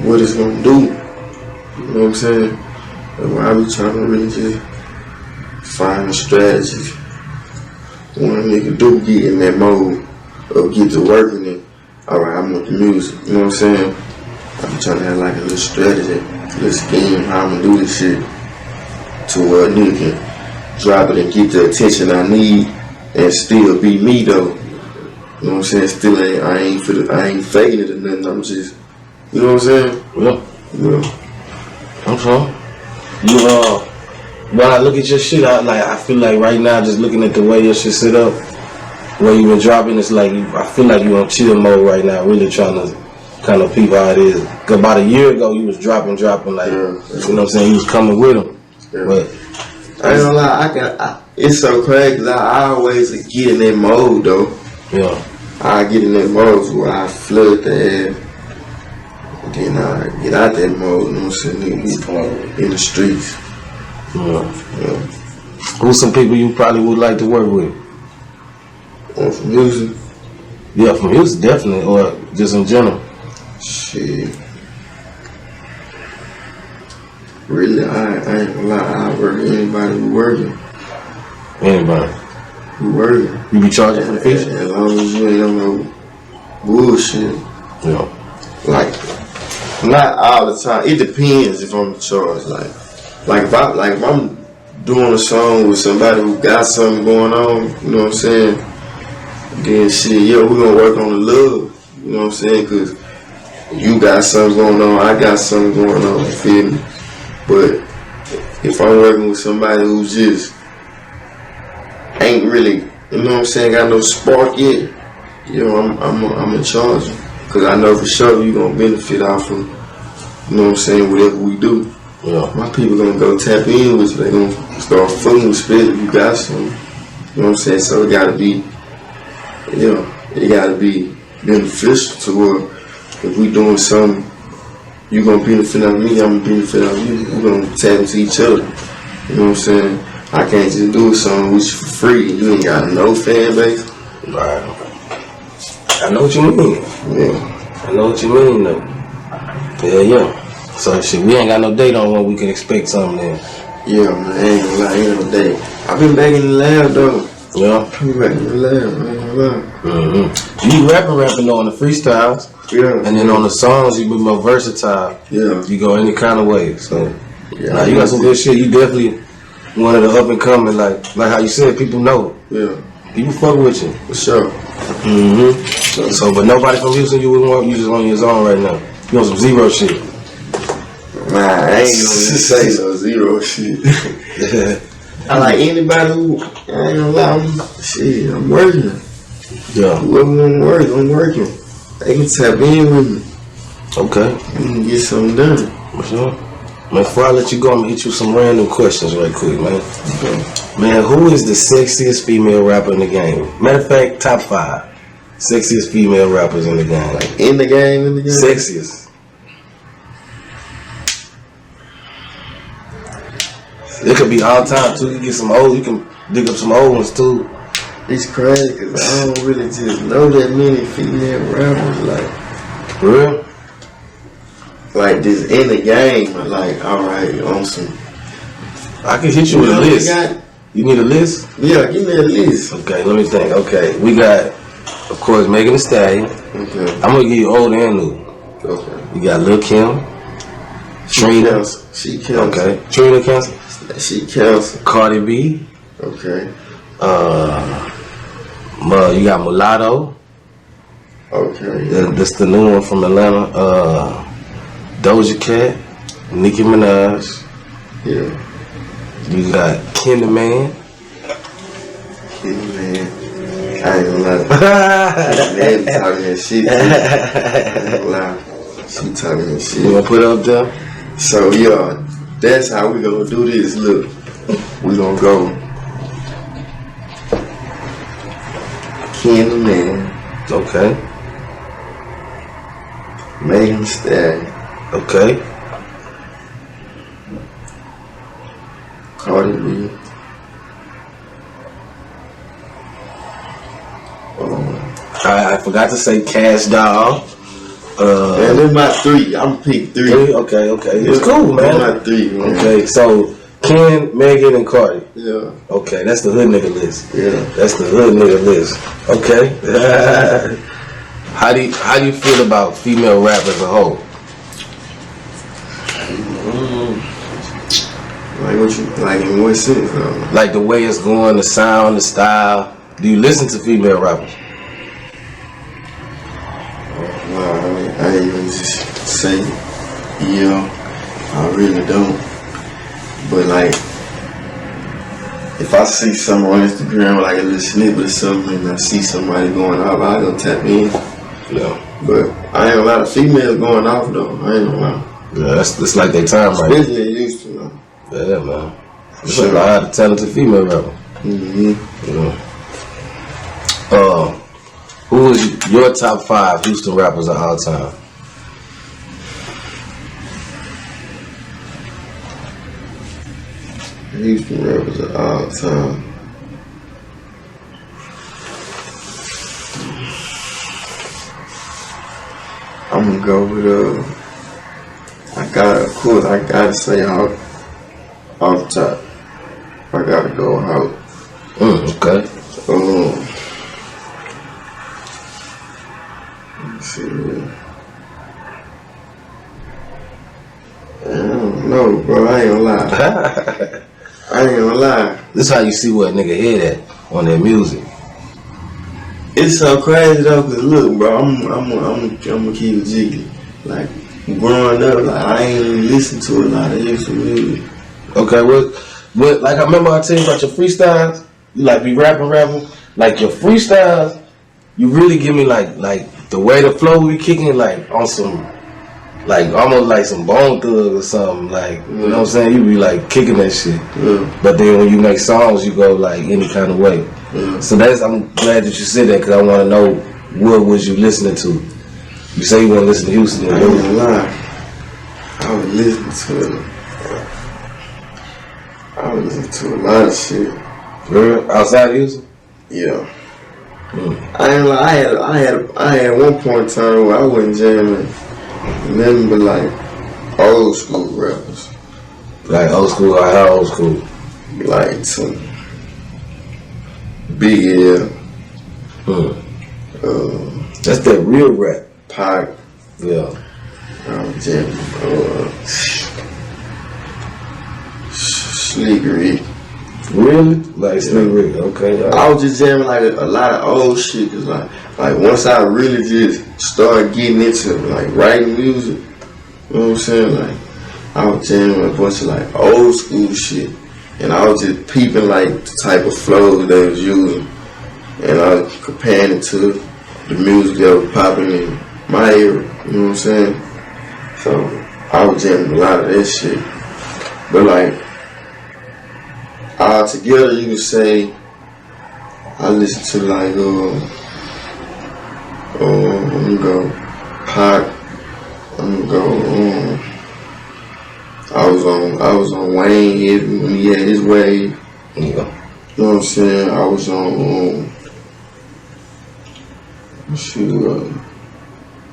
what it's gonna do? You know what I'm saying? That's why I be trying to really just find a strategy. When a nigga do get in that mode of get to working it, alright, I want the music. You know what I'm saying? I be trying to have like a little strategy, a little scheme how I'm gonna do this shit to where a nigga can drop it and get the attention I need and still be me though. You know what I'm saying? Still I ain't faking it or nothing. I'm just, you know what I'm saying? Yeah. I'm sorry. When I look at your shit, I feel like right now, just looking at the way your shit set up, where you been dropping, it's like I feel like you on chill mode right now, really trying to kind of peep how it is. Cause about a year ago, you was dropping like, you know what I'm saying? You was coming with them. Yeah. But I ain't gonna lie, it's so crazy because I always get in that mode though. Yeah. I get in that mode where I flood the air. And then I get out that mode, you know what I'm saying? In the streets. Yeah. Yeah. Who's some people you probably would like to work with? For music? Yeah, for music definitely, or just in general. Shit. Really, I ain't gonna lie, I work with anybody who working. Anybody. Who working. You be charging for the feature? As long as you ain't on no bullshit. Yeah. Like, not all the time. It depends if I'm in charge. Like if I'm doing a song with somebody who got something going on, you know what I'm saying? Then shit, yeah, we gonna work on the love. You know what I'm saying? Cause you got something going on, I got something going on. You feel me? But if I'm working with somebody who's just ain't really, you know what I'm saying, got no spark yet, you know, I'm in charge. Cause I know for sure you gonna benefit off of, you know what I'm saying, whatever we do. Yeah. My people gonna go tap in with you. They gonna start fucking with spit if you got some. You know what I'm saying? So it gotta be, you know, it gotta be beneficial to where if we doing something, you gonna benefit out of me, I'm gonna benefit out of you. We gonna tap into each other. You know what I'm saying? I can't just do something with you for free and you ain't got no fan base. Right. I know what you mean. Yeah. I know what you mean though. Yeah. So shit, we ain't got no date on when we can expect something then. Yeah, man, I ain't gonna lie, ain't no day. I've been back in the lab though. Yeah. You make me laugh, man. You rapping on the freestyles. Yeah. And then on the songs, you be more versatile. Yeah. You go any kind of way. So, yeah, nah, you got some good shit. You definitely one of the up and coming, like how you said, people know. Yeah. People fuck with you. For sure. So, but nobody from Houston, you wouldn't want. You just on your own right now. You on some zero shit. Nah, I ain't gonna say no zero shit. I like anybody who, I ain't gonna lie, shit, I'm working. Yeah. Whoever wanna work, I'm working. They can tap in with me. Okay. We can get something done. For sure. Man, before I let you go, I'm gonna hit you some random questions right quick, man. Okay. Man, who is the sexiest female rapper in the game? Matter of fact, top 5 sexiest female rappers in the game. Like in the game? Sexiest. It could be all time too. You can get some old. You can dig up some old ones too. It's crazy because I don't really just know that many female rappers. For real? Like just in the game. Like, all right, on some. I can hit you with a list. You need a list? Yeah, give me a list. Okay, let me think. Okay, we got, of course, Megan Thee Stallion. Okay. I'm gonna give you old and new. Okay. You got Lil' Kim. Trina. She counts. Okay. Trina counts. She counts. Cardi B. Okay. You got Mulatto. Okay. That's the new one from Atlanta. Doja Cat. Nicki Minaj. Yeah. You got Candyman. Man, I ain't gonna lie. Man, talking that shit. I ain't gonna lie. She talking that shit. You gonna put it up there? So yeah, that's how we gonna do this. Look, we gonna go Candyman. Okay. Megan Thee Stallion. Okay. Cardi B. I forgot to say Cash Doll. Man, they're my 3. I'm gonna pick 3. Okay. It's cool, man. They're my 3, man. Okay, so Ken, Megan, and Cardi. Yeah. Okay, that's the hood nigga list. Yeah. That's the hood nigga list. Okay. How do you feel about female rap as a whole? Like what you like in what sense though? Like the way it's going, the sound, the style. Do you listen to female rappers? I ain't even just say yeah. I really don't. But like, if I see something on Instagram like a little snippet or something, and I see somebody going off, I go tap in. Yeah. But I ain't a lot of females going off though. I ain't gonna lie. Yeah, that's like their time right now. Especially they used to though. Yeah, man. It's like a lot of talented female rapper. Yeah. Who is your top 5 Houston rappers of all time? Houston rappers of all time. I'm gonna go with of course I gotta say off the top. I gotta go out. Okay. Let's see. I don't know, bro. I ain't gonna lie. I ain't gonna lie. This how you see what nigga head at on their music. It's so crazy though, cause look, bro, I'm gonna keep it jiggy. Like growing up, like I ain't even listen to a lot of Houston music. Okay, what? Like I remember I tell you about your freestyles. You like be rapping. Like your freestyles, you really give me like the way the flow we kicking like on some, like almost like some Bone Thug or something. Like you know what I'm saying? You be like kicking that shit. Yeah. But then when you make songs, you go like any kind of way. Yeah. So I'm glad that you said that because I want to know what was you listening to. You say you want to listen to Houston. I ain't gonna lie. I was listening to a lot of shit. For real? Outside of Houston? Yeah. I ain't lie. I had one point in time where I wasn't jamming nothing but like old school rappers. Like old school or how old school? Like some Big L. That's that real rap. Pac. Yeah. Jamming. Slick Rick. Really? Like Slick Rick. Okay. I was just jamming like a lot of old shit. Cause like once I really just started getting into like writing music, you know what I'm saying? Like I was jamming a bunch of like old school shit. And I was just peeping like the type of flows they was using. And I was comparing it to the music that was popping in my era, you know what I'm saying? So I was jamming a lot of that shit. But like, all together you could say I listen to like, I'm gonna go Pac, I'm gonna go, I was on Wayne heavy when he had his wave. Yeah. You know what I'm saying? I was on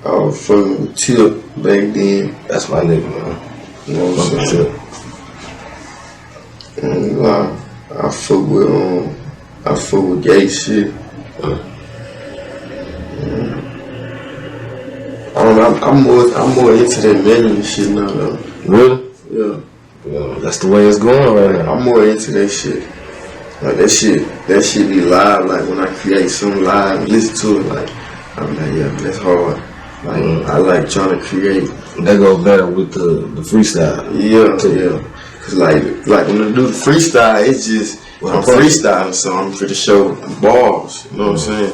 I was fucking with Tip back then. That's my nigga, man. You know what I'm saying? And I fuck with gay shit. I don't know, I'm more into that melody shit now though. Really? Yeah. That's the way it's going right now. I'm more into that shit. Like that shit be live. Like when I create something live, listen to it. Like I'm like, yeah, that's hard. Like I like trying to create. That goes better with the freestyle. Yeah. Cause like when I do the freestyle, it's just I'm freestyling, so I'm for the show bars. You know what I'm saying?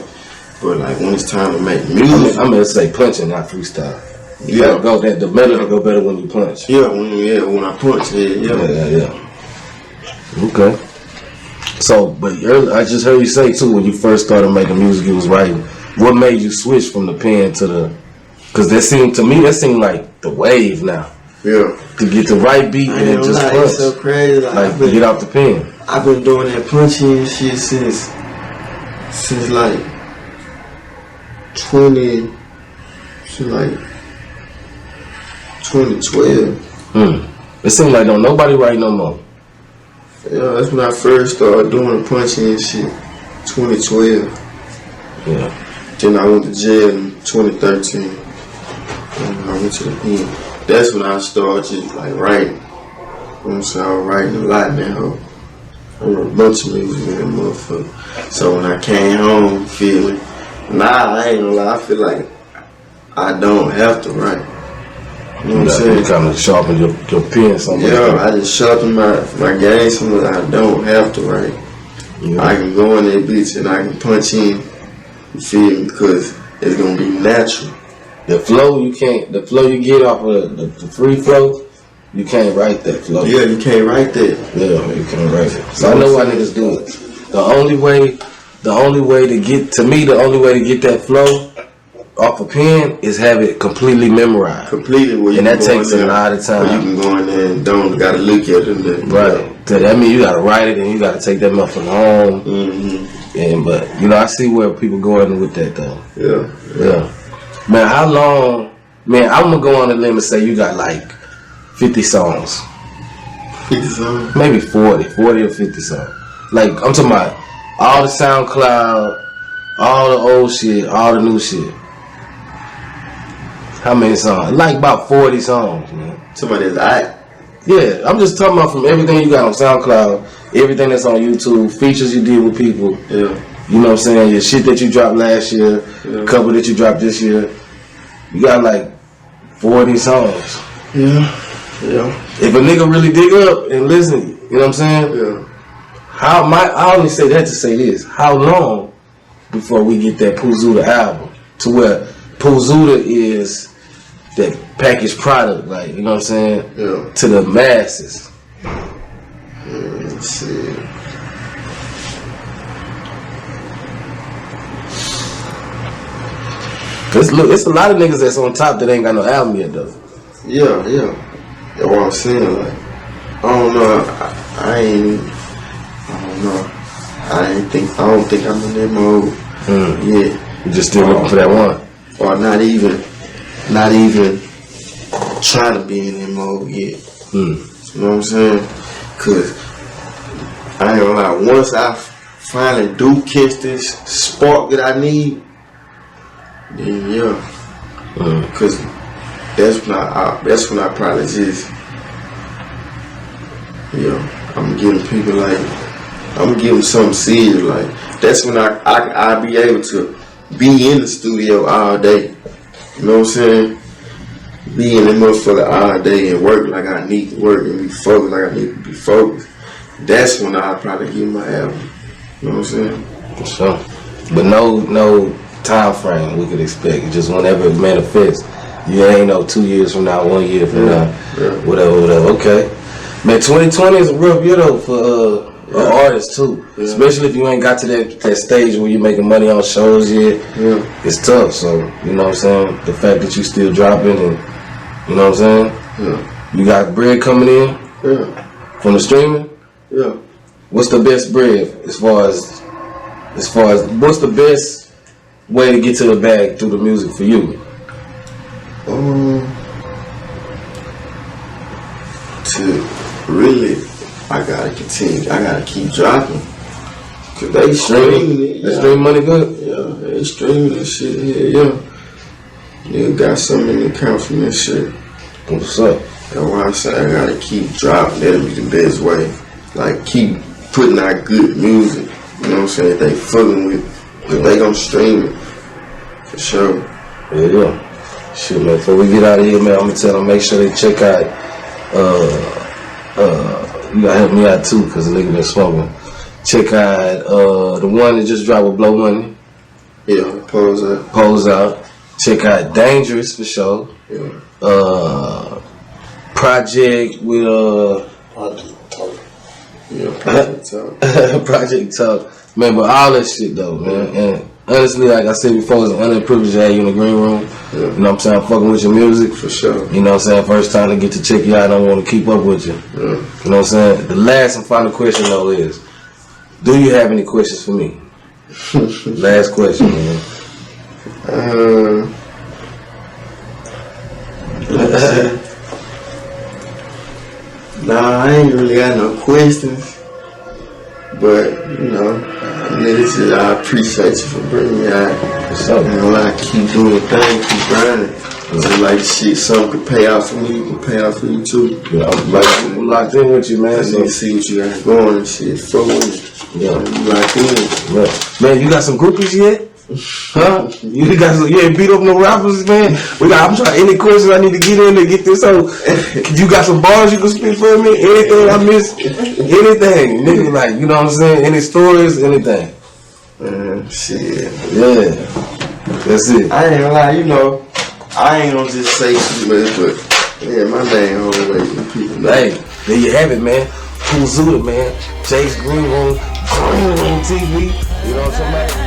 But like when it's time to make music, I'm gonna say punching, not freestyle. Yeah. The melody go better when you punch. Yeah, when I punch, yeah. Okay. So, but I just heard you say too, when you first started making music, you was writing. What made you switch from the pen to the? Because that seemed like the wave now. Yeah. To get the right beat and then just punch. It's so crazy. Like get off the pen. I've been doing that punching shit since like 2012. It seemed like don't nobody write no more. Yeah, that's when I first started doing the punching and shit. 2012. Yeah. Then I went to jail in 2013. And I went to the pen. That's when I started just like writing. You know what I'm saying? I was writing a lot now. I wrote a bunch of music in that motherfucker. So when I came home feeling, I ain't gonna lie, I feel like I don't have to write. You know what I'm saying? You kind of sharpen your pen something. Yeah, I just sharpen my game so that I don't have to write. Yeah. I can go in that bitch and I can punch in, you feel me? Because it's gonna be natural. The flow you get off of the free flow, you can't write that flow. Yeah, you can't write that. Yeah, you can't write it. So I know why niggas do it. The only way to get that flow off a pen is have it completely memorized. Completely, and that takes a lot of time. You can go in there and don't gotta look at it. Right. So that means you gotta write it and you gotta take that motherfucker home. But I see where people going with that though. Yeah. Man, how long? Man, I'm gonna go on a limb and say you got like 50 songs. 50 songs? Maybe 40 or 50 songs. Like I'm talking about all the SoundCloud, all the old shit, all the new shit. How many songs? Like about 40 songs, man. Somebody's eye. Yeah, I'm just talking about from everything you got on SoundCloud, everything that's on YouTube, features you did with people. Yeah. You know what I'm saying? Your shit that you dropped last year, a couple that you dropped this year. You got like 40 songs. Yeah. If a nigga really dig up and listen, you know what I'm saying? Yeah. I only say that to say this. How long before we get that POOHZUDA album? To where POOHZUDA is that packaged product, like, you know what I'm saying? Yeah. To the masses. Let's see. It's a lot of niggas that's on top that ain't got no album yet though. Yeah. That's what I'm saying. Like, I don't know. I don't think I'm in that mode. Yeah. You just still looking for that one. Or not even trying to be in that mode yet. You know what I'm saying? Cause I ain't gonna lie, once I finally do catch this spark that I need, then yeah, cause that's when I probably just, I'm getting people like, I'm giving something serious. Like that's when I'll be able to be in the studio all day. You know what I'm saying? Be in the motherfucker all day and work like I need to work and be focused like I need to be focused. That's when I'll probably get my album. You know what I'm saying? For sure. But no time frame we could expect. Just whenever it manifests. You ain't no 2 years from now, 1 year from now, whatever. Okay. Man, 2020 is a rough year though for artists too. Yeah. Especially if you ain't got to that stage where you're making money on shows yet. Yeah. It's tough. So, you know what I'm saying? The fact that you still dropping and, you know what I'm saying? Yeah. You got bread coming in? Yeah. From the streaming? Yeah. What's the best bread as far as what's the best way to get to the bag through the music for you? To really, I gotta continue. I gotta keep dropping. Cause they streaming it. They stream money good? Yeah, they streaming this shit. Yeah. They got something in the account from this shit. What's up? That's why I say I gotta keep dropping. That'll be the best way. Like keep putting out good music. You know what I'm saying? If they fucking with, cause they gonna stream it for sure. Yeah. Shit, man. Before we get out of here, man, I'm gonna tell them make sure they check out. You gotta help me out too, cause the nigga been smoking. Check out the one that just dropped with Blow Money. Yeah, POOHZUDA. POOHZUDA. Check out Dangerous for sure. Yeah. Project with Project Talk. Yeah, Project Talk. Project Talk. Man, but all that shit though, man. And honestly, like I said before, it's an honor and privilege to have you in the green room. Yeah. You know what I'm saying? I'm fucking with your music. For sure. You know what I'm saying? First time to get to check you out, I don't want to keep up with you. Yeah. You know what I'm saying? The last and final question though is, do you have any questions for me? Last question, man. Nah, I ain't really got no questions. But, you know, niggas, I appreciate you for bringing me out. What's You know, I keep doing the thing, keep grinding. So like shit, something could pay out for me, it can pay out for you too. Yeah, I'm locked in with you, man. I need to see what you got going and shit. Fuck with me. Yeah. You locked in. Yeah. Man, you got some groupies yet? Huh? You ain't beat up no rappers, man. I'm trying any questions I need to get in to get this over. You got some bars you can spit for me? Anything I miss? Anything. Nigga, like, you know what I'm saying? Any stories, anything. Shit. Yeah. That's it. I ain't gonna lie, you know, I ain't gonna just say too much, but yeah, my name always people know. Hey, there you have it, man. POOHZUDA, man. JaysGreenroom, Greenroom TV. You know what I'm talking about?